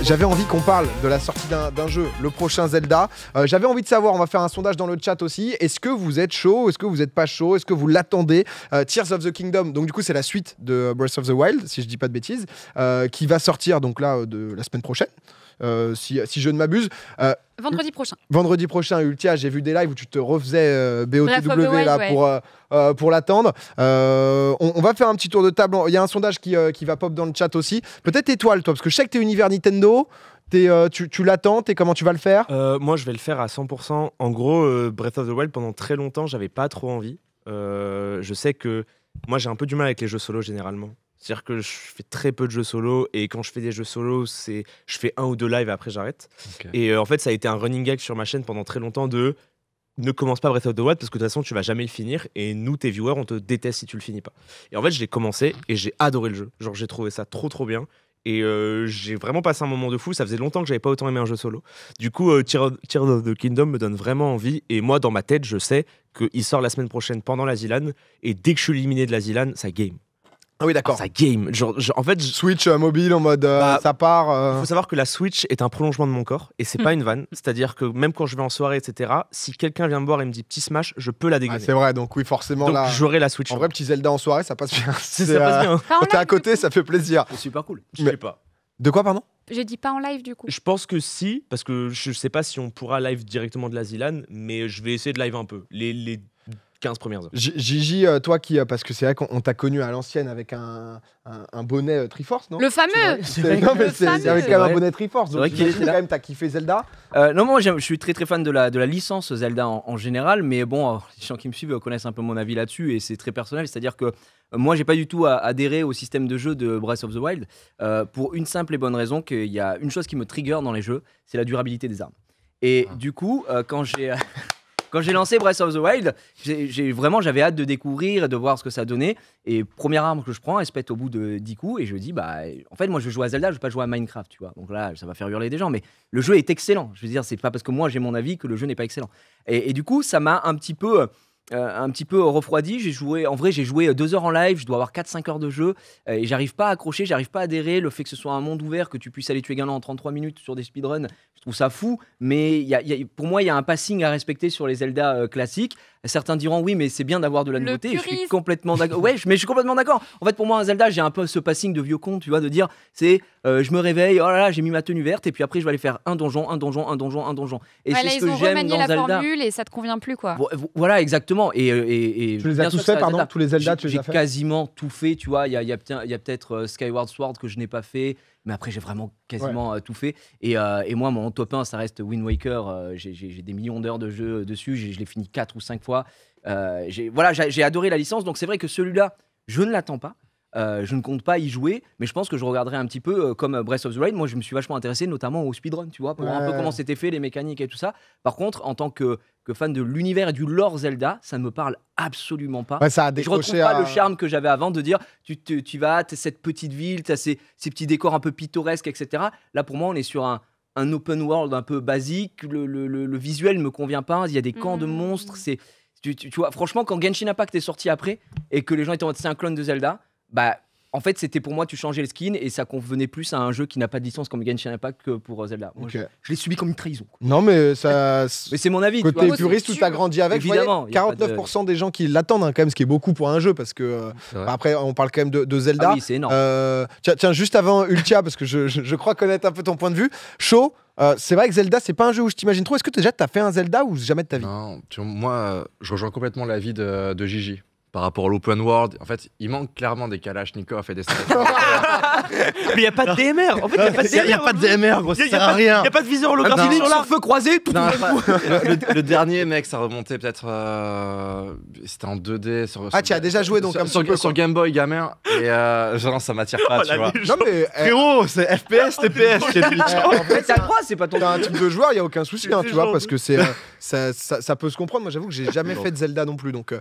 J'avais envie qu'on parle de la sortie d'un jeu, le prochain Zelda. J'avais envie de savoir, on va faire un sondage dans le chat aussi. Est-ce que vous êtes chaud? Est-ce que vous n'êtes pas chaud? Est-ce que vous l'attendez? Tears of the Kingdom, donc du coup c'est la suite de Breath of the Wild, si je dis pas de bêtises, qui va sortir donc là de la semaine prochaine. Si je ne m'abuse. Vendredi prochain. Vendredi prochain, Ultia, j'ai vu des lives où tu te refaisais BOTW Wild, là, ouais. pour l'attendre. On va faire un petit tour de table. Il y a un sondage qui va pop dans le chat aussi. Peut-être étoile, toi, parce que je sais que tu es univers Nintendo. Tu l'attends, comment tu vas le faire? Moi, je vais le faire à 100%. En gros, Breath of the Wild, pendant très longtemps, j'avais pas trop envie. Je sais que moi, j'ai un peu du mal avec les jeux solo généralement. C'est-à-dire que je fais très peu de jeux solo et quand je fais des jeux solo, je fais 1 ou 2 lives et après j'arrête. Okay. Et en fait, ça a été un running gag sur ma chaîne pendant très longtemps de ne commence pas Breath of the Wild parce que de toute façon, tu vas jamais le finir et nous, tes viewers, on te déteste si tu le finis pas. Et en fait, je l'ai commencé et j'ai adoré le jeu. Genre, j'ai trouvé ça trop bien. Et j'ai vraiment passé un moment de fou. Ça faisait longtemps que j'avais pas autant aimé un jeu solo. Du coup, Tears of the Kingdom me donne vraiment envie. Et moi, dans ma tête, je sais qu'il sort la semaine prochaine pendant la Zilan. Et dès que je suis éliminé de la Zilan, ça game. Ah oui, d'accord. Ça game. En fait, Switch mobile en mode ça part. Il faut savoir que la Switch est un prolongement de mon corps et c'est pas une vanne. C'est-à-dire que même quand je vais en soirée, etc., si quelqu'un vient me voir et me dit petit smash, je peux la dégainer. Ah, c'est vrai, donc oui, forcément. Donc là, j'aurai la Switch. En vrai, petit Zelda en soirée, ça passe bien. Ça passe bien. Quand t'es à côté, ça fait plaisir. C'est super cool. Je sais pas. De quoi, pardon? J'ai dit pas en live du coup. Je pense que si, parce que je sais pas si on pourra live directement de la Zilan, mais je vais essayer de live un peu. Les 15 premières heures. Gigi, toi qui, parce que c'est vrai qu'on t'a connu à l'ancienne avec un bonnet Triforce, non? Le fameux. Non, mais c'est avec quand même un bonnet Triforce. Donc quand même, t'as kiffé Zelda. Non, moi je suis très fan de la licence Zelda en général, mais bon, les gens qui me suivent connaissent un peu mon avis là-dessus et c'est très personnel. C'est-à-dire que moi, j'ai pas du tout adhéré au système de jeu de Breath of the Wild pour une simple et bonne raison qu'il y a une chose qui me trigger dans les jeux, c'est la durabilité des armes. Et du coup, quand j'ai lancé Breath of the Wild, j'avais hâte de découvrir et de voir ce que ça donnait. Et première arme que je prends, elle se pète au bout de 10 coups. Et je me dis, en fait, moi, je joue à Zelda, je ne veux pas jouer à Minecraft, tu vois. Donc là, ça va faire hurler des gens. Mais le jeu est excellent. Je veux dire, c'est pas parce que moi, j'ai mon avis que le jeu n'est pas excellent. Et du coup, ça m'a un petit peu refroidi. J'ai joué 2 heures en live, je dois avoir 4-5 heures de jeu et j'arrive pas à accrocher, j'arrive pas à adhérer. Le fait que ce soit un monde ouvert, que tu puisses aller tuer Ganon en 33 minutes sur des speedruns, je trouve ça fou, mais pour moi il y a un passing à respecter sur les Zelda classiques. Certains diront oui, mais c'est bien d'avoir de la nouveauté. Je suis complètement d'accord. Ouais, mais je suis complètement d'accord. En fait, pour moi, un Zelda, j'ai un peu ce passing de vieux con, tu vois, de dire je me réveille, oh là là, j'ai mis ma tenue verte, et puis après, je vais aller faire un donjon. Et c'est ce que j'aime dans Zelda. La formule et ça te convient plus, quoi. Voilà, exactement. Et tu les as tous fait, pardon, tous les Zelda, tu les as fait? J'ai quasiment tout fait, tu vois. Il y a peut-être Skyward Sword que je n'ai pas fait. Mais après, j'ai vraiment quasiment tout fait. Et moi, mon top 1, ça reste Wind Waker. J'ai des millions d'heures de jeu dessus. Je l'ai fini 4 ou 5 fois. J'ai adoré la licence. Donc, c'est vrai que celui-là, je ne l'attends pas. Je ne compte pas y jouer, mais je pense que je regarderai un petit peu comme Breath of the Wild. Moi, je me suis vachement intéressé, notamment au speedrun, tu vois, pour voir un peu comment c'était fait, les mécaniques et tout ça. Par contre, en tant que fan de l'univers et du lore Zelda, ça ne me parle absolument pas. Ouais, ça a je retrouve pas le charme que j'avais avant de dire tu vas, t'as cette petite ville, t'as ces petits décors un peu pittoresques, etc. Là, pour moi, on est sur un open world un peu basique. Le visuel me convient pas. Il y a des camps de monstres. Tu vois, franchement, quand Genshin Impact est sorti après et que les gens étaient en mode c'est un clone de Zelda, en fait, c'était pour moi, tu changeais le skin et ça convenait plus à un jeu qui n'a pas de licence comme Genshin Impact que pour Zelda. Moi, je l'ai subi comme une trahison. Non, mais ça. Mais c'est mon avis. Côté puriste, où tu as grandi avec, évidemment. 49% des gens qui l'attendent, quand même, ce qui est beaucoup pour un jeu, parce que après, on parle quand même de Zelda. Ah oui, c'est énorme. Tiens, juste avant Ultia, parce que je crois connaître un peu ton point de vue. Chaud. C'est vrai que Zelda, c'est pas un jeu où je t'imagine trop. Est-ce que déjà t'as fait un Zelda ou jamais de ta vie? Non, moi, je rejoins complètement l'avis de Gigi. Par rapport à l'open world, en fait, il manque clairement des Kalachnikov et des Mais il n'y a pas de DMR. En fait, il n'y a pas de DMR, gros, ça sert à rien. Il n'y a pas de viseur holographique sur l'arc feu croisé. Le dernier, mec, ça remontait peut-être. C'était en 2D. Tu as déjà joué donc un petit peu sur Game Boy gamin. Et genre, ça m'attire pas, tu vois. Non, mais. Frérot, c'est FPS, TPS. En fait, t'as le droit, c'est pas ton. T'as un type de joueur, il n'y a aucun souci, tu vois, parce que ça peut se comprendre. Moi, j'avoue que j'ai jamais fait de Zelda non plus. Donc,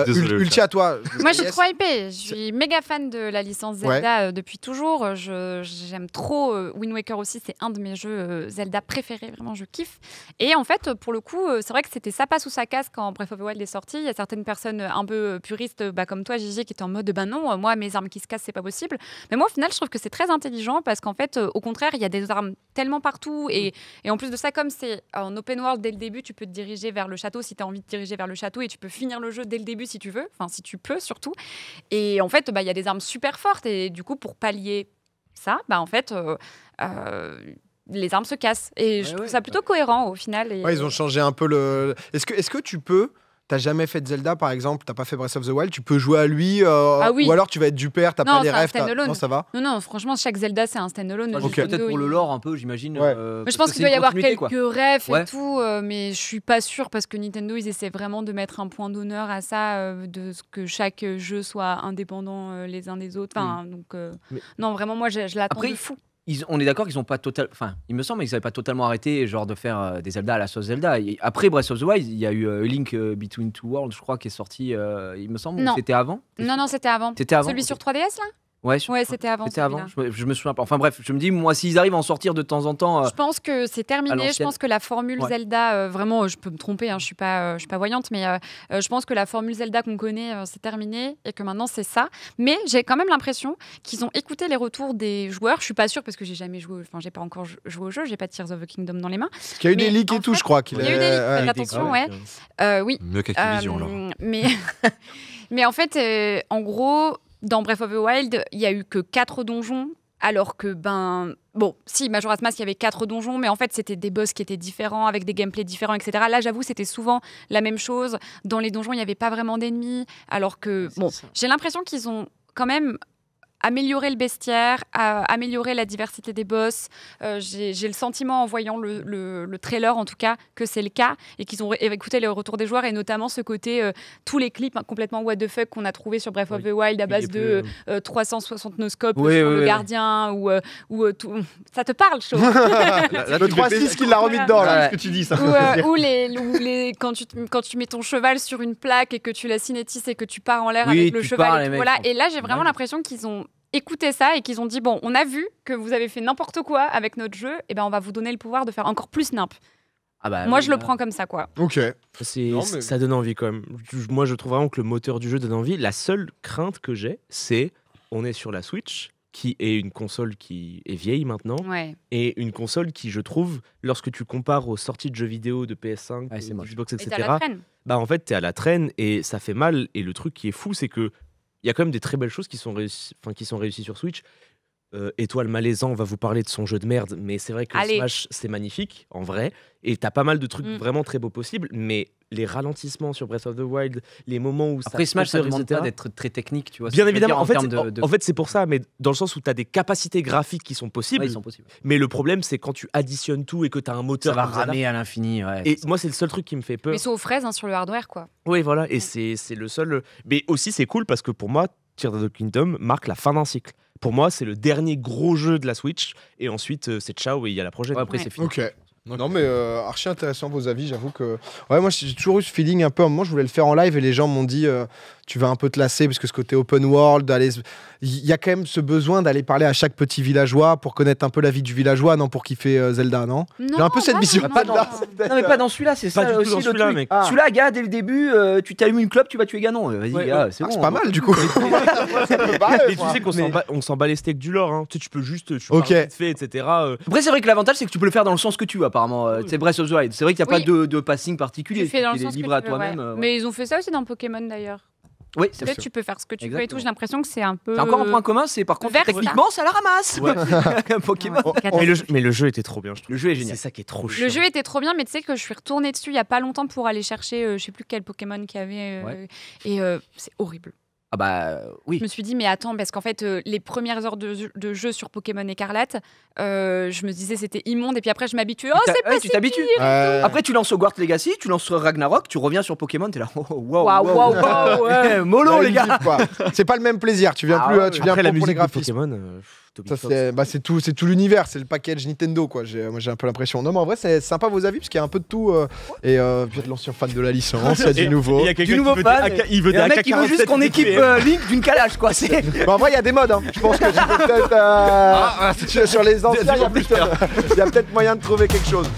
Ultia, toi. Moi, je suis trop hypée. Je suis méga fan de la licence Zelda depuis toujours. toujours. J'aime trop Wind Waker aussi. C'est un de mes jeux Zelda préférés. Vraiment, je kiffe. Et en fait, pour le coup, c'est vrai que c'était ça passe ou ça casse quand Breath of the Wild est sorti. Il y a certaines personnes un peu puristes, comme toi, Gigi, qui étaient en mode non, moi, mes armes qui se cassent, c'est pas possible. Mais moi, au final, je trouve que c'est très intelligent parce qu'en fait, au contraire, il y a des armes tellement partout. Et en plus de ça, comme c'est en open world dès le début, tu peux te diriger vers le château si tu as envie de te diriger vers le château et tu peux finir le jeu dès le début si tu veux. Enfin, si tu peux surtout. Et en fait, il y a des armes super fortes et du coup, pour pallier ça, en fait, les armes se cassent. Et je trouve ça plutôt cohérent au final. Et... Ouais, ils ont changé un peu le. Est-ce que tu peux. T'as jamais fait de Zelda par exemple, t'as pas fait Breath of the Wild, tu peux jouer à lui oui. ou alors tu vas être du père, t'as pas les rêves. Non, ça va. Non, franchement, chaque Zelda c'est un standalone. Peut-être pour le lore un peu, j'imagine. Ouais. Je pense qu'il doit y avoir quelques refs et tout, mais je suis pas sûre parce que Nintendo ils essaient vraiment de mettre un point d'honneur à ça, de ce que chaque jeu soit indépendant les uns des autres. Enfin, non, vraiment, moi je l'attends de fou. On est d'accord qu'ils ont pas enfin, il me semble qu'ils n'avaient pas totalement arrêté genre de faire des Zelda à la sauce Zelda. Et après Breath of the Wild, il y a eu Link Between Two Worlds, je crois, qui est sorti. Il me semble. C'était avant. Non, c'était avant. C'était avant. Celui sur 3DS là. Ouais, c'était avant. C'était avant. Je me souviens pas. Enfin bref, je me dis, moi, s'ils arrivent à en sortir de temps en temps. Je pense que c'est terminé. Je pense que la formule Zelda, vraiment, je peux me tromper, je suis pas voyante, mais je pense que la formule Zelda qu'on connaît, c'est terminé et que maintenant c'est ça. Mais j'ai quand même l'impression qu'ils ont écouté les retours des joueurs. Je suis pas sûre parce que j'ai jamais joué, enfin, j'ai pas encore joué au jeu, j'ai pas Tears of the Kingdom dans les mains. Parce qu'il y a eu des leaks et tout, je crois. Il y a eu des leaks, attention, oui. Mieux qu'Activision, là. Mais en fait, en gros. Dans Breath of the Wild, il n'y a eu que 4 donjons, alors que, Majora's Mask, il y avait 4 donjons, mais en fait, c'était des boss qui étaient différents, avec des gameplays différents, etc. Là, j'avoue, c'était souvent la même chose. Dans les donjons, il n'y avait pas vraiment d'ennemis, alors que, j'ai l'impression qu'ils ont quand même amélioré le bestiaire, améliorer la diversité des boss. J'ai le sentiment, en voyant le trailer en tout cas, que c'est le cas et qu'ils ont écouté les retours des joueurs et notamment ce côté, tous les clips complètement what the fuck qu'on a trouvé sur Breath of the Wild à base de 360 no-scope sur le gardien ou tout. Ça te parle, chaud. Le 3-6 qui l'a remis dedans, là, ce que tu dis. Ça. Ou quand tu mets ton cheval sur une plaque et que tu la cinétises et que tu pars en l'air avec le cheval. Et là, j'ai vraiment l'impression qu'ils ont écouté ça et qu'ils ont dit on a vu que vous avez fait n'importe quoi avec notre jeu, et on va vous donner le pouvoir de faire encore plus nimp. Moi je le prends comme ça quoi. Ok. Ça donne envie quand même. Moi je trouve vraiment que le moteur du jeu donne envie. La seule crainte que j'ai, c'est on est sur la Switch, qui est une console qui est vieille maintenant, et une console qui, je trouve, lorsque tu compares aux sorties de jeux vidéo de PS5, Xbox, etc., en fait t'es à la traîne et ça fait mal. Et le truc qui est fou, c'est que il y a quand même des très belles choses qui sont réussies sur Switch. Étoile Malaisant va vous parler de son jeu de merde, mais c'est vrai que Smash, c'est magnifique, en vrai. Et t'as pas mal de trucs vraiment très beaux possibles, mais les ralentissements sur Breath of the Wild, les moments où après Smash, ça demande pas d'être très technique, tu vois. Bien évidemment, en fait, c'est pour ça, mais dans le sens où t'as des capacités graphiques qui sont possibles. Ils sont possibles. Mais le problème, c'est quand tu additionnes tout et que t'as un moteur. Ça va ramer à l'infini. Et moi, c'est le seul truc qui me fait peur. Mais ils sont aux fraises sur le hardware, quoi. Oui, voilà. Et c'est le seul. Mais aussi, c'est cool parce que pour moi, Tears of the Kingdom marque la fin d'un cycle. Pour moi, c'est le dernier gros jeu de la Switch. Et ensuite, c'est ciao et il y a la prochaine. Après, c'est fini. Ok. Non mais archi intéressant vos avis, j'avoue que moi j'ai toujours eu ce feeling un peu, à un moment je voulais le faire en live et les gens m'ont dit tu vas un peu te lasser parce que ce côté open world, il y a quand même ce besoin d'aller parler à chaque petit villageois pour connaître un peu la vie du villageois, non, pour kiffer Zelda, non j'ai un peu cette vision. Non mais pas dans celui-là, c'est ça aussi le truc. Mec. Celui-là, gars, dès le début, tu t'allumes une clope, tu vas tuer Ganon. Vas-y, gars, c'est bon. C'est pas mal du coup. Mais tu sais qu'on s'en bat les steaks du lore, hein. Tu peux juste vite fait, etc. Après c'est vrai que l'avantage c'est que tu peux le faire dans le sens que tu veux apparemment. C'est Breath of the Wild. C'est vrai qu'il n'y a pas de passing particulier. Tu fais dans le sens libre à toi-même. Mais ils ont fait ça aussi dans Pokémon d'ailleurs. Oui, c'est vrai. Tu peux faire ce que tu veux et tout. J'ai l'impression que c'est un peu. C'est encore un point commun, c'est par contre techniquement ça la ramasse. Pokémon. Mais le jeu était trop bien, je trouve. Le jeu est génial. C'est ça qui est trop chiant. Le jeu était trop bien, mais tu sais que je suis retournée dessus il y a pas longtemps pour aller chercher, je sais plus quel Pokémon qu'il y avait, et c'est horrible. Ah bah oui. Je me suis dit mais attends, parce qu'en fait les premières heures de jeu sur Pokémon Écarlate, je me disais c'était immonde et puis après je m'habitue. C'est pas si tu t'habitues. Après tu lances Hogwarts Legacy, tu lances Ragnarok, tu reviens sur Pokémon, t'es là. Waouh. Mollo les gars. C'est pas le même plaisir. Tu viens plus. Tu viens après la pour les musique de graphismes. Pokémon. Toby Ça, Fox. c'est tout l'univers, c'est le package Nintendo quoi. Moi j'ai un peu l'impression. Non mais en vrai c'est sympa vos avis parce qu'il y a un peu de tout et peut-être l'ancien fan de la licence, il y a du nouveau. Il y a quelqu'un Du nouveau qui veut fan, des AK, il veut Et des un mec qui veut juste AK-47 qu'on équipe Link d'une calage, quoi. C'est. Bah, en vrai il y a des modes. Hein. Je pense que tu peux peut-être sur les anciens il y a peut-être moyen de trouver quelque chose.